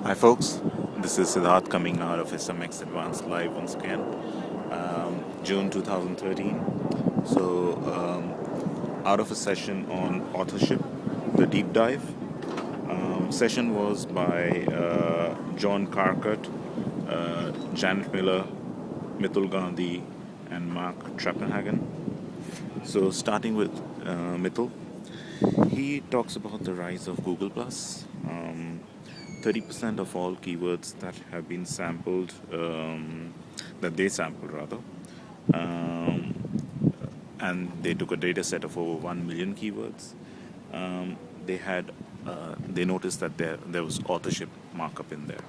Hi folks, this is Siddharth coming out of SMX Advanced Live once again, June 2013. Out of a session on authorship, the deep dive. Session was by John Carcutt, Janet Miller, Mithul Gandhi, and Mark Trappenhagen. So starting with Mithul, he talks about the rise of Google Plus. 30% of all keywords that have been sampled, that they sampled rather, um, and they took a data set of over 1 million keywords. Um, they had, they noticed that there was authorship markup in there.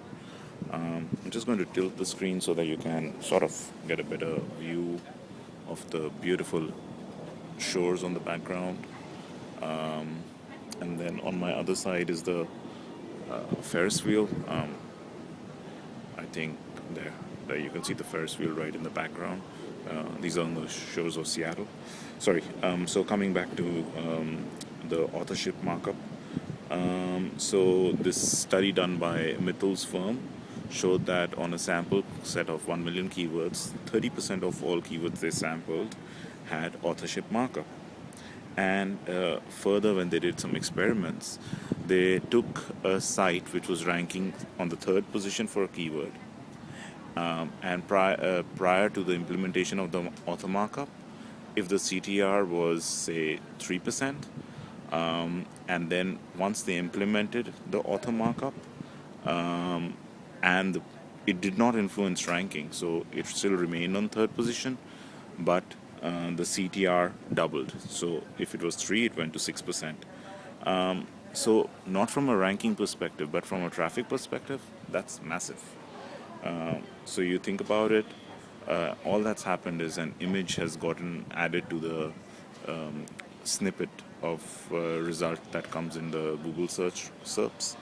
I'm just going to tilt the screen so that you can sort of get a better view of the beautiful shores on the background. And then on my other side is the Ferris wheel. I think there you can see the Ferris wheel right in the background. These are on the shores of Seattle. Sorry. So coming back to the authorship markup. So this study done by Mithul's firm showed that on a sample set of 1 million keywords, 30% of all keywords they sampled had authorship markup. And further, when they did some experiments, they took a site which was ranking on the third position for a keyword. And prior to the implementation of the author markup, if the CTR was, say, 3%, and then once they implemented the author markup, and it did not influence ranking, so it still remained on third position, but the CTR doubled. So if it was 3, it went to 6%. So not from a ranking perspective, but from a traffic perspective, that's massive. So you think about it, all that's happened is an image has gotten added to the snippet of result that comes in the Google search SERPs,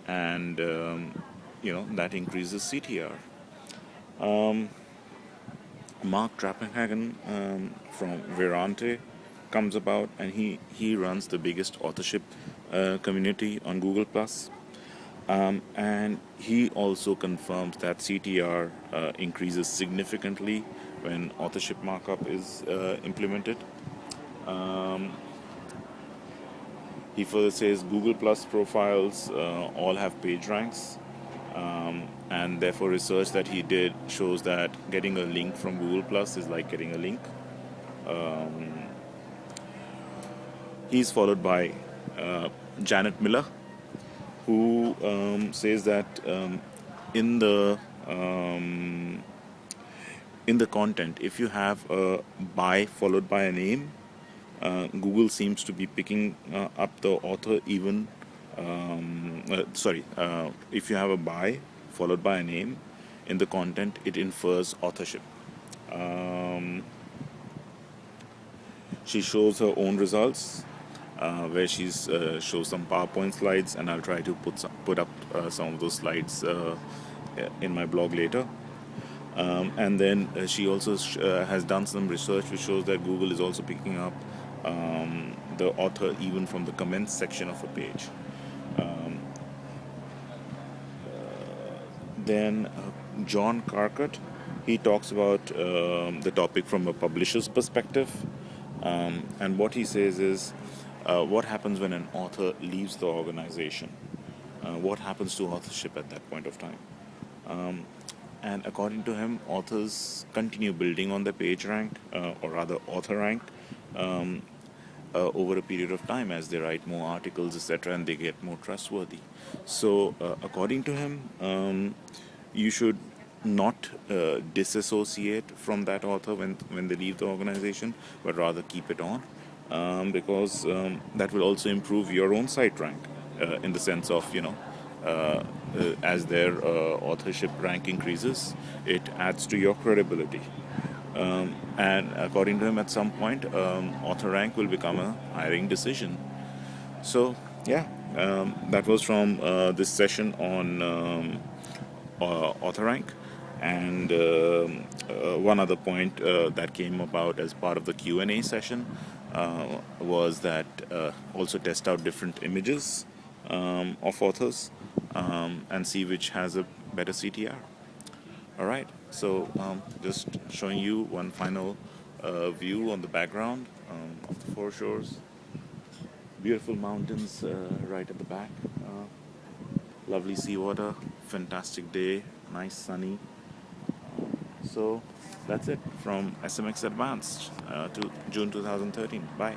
and that increases CTR. Mark Trappenhagen from Verante comes about, and he runs the biggest authorship community on Google Plus. And he also confirms that CTR increases significantly when authorship markup is implemented. He further says Google Plus profiles all have page ranks, and therefore research that he did shows that getting a link from Google Plus is like getting a link. He's followed by Janet Miller, who says that in the content, if you have a by followed by a name, Google seems to be picking up the author even. If you have a by followed by a name in the content, it infers authorship. She shows her own results, where she's shows some PowerPoint slides, and I'll try to put up some of those slides in my blog later. And then she also has done some research which shows that Google is also picking up the author even from the comments section of a page. Then John Carcutt, he talks about the topic from a publisher's perspective, and what he says is what happens when an author leaves the organization, what happens to authorship at that point of time. And according to him, authors continue building on the page rank, or rather author rank, over a period of time as they write more articles, etc., and they get more trustworthy. So according to him, you should not disassociate from that author when they leave the organization, but rather keep it on, because that will also improve your own site rank, in the sense of, as their authorship rank increases, it adds to your credibility. And according to him, at some point, author rank will become a hiring decision. So, yeah, that was from this session on author rank. And one other point that came about as part of the Q&A session was that also test out different images of authors. and see which has a better CTR. All right, so just showing you one final view on the background of the foreshores. Beautiful mountains right at the back. Lovely seawater. Fantastic day. Nice sunny. So that's it from SMX Advanced to June 2013. Bye.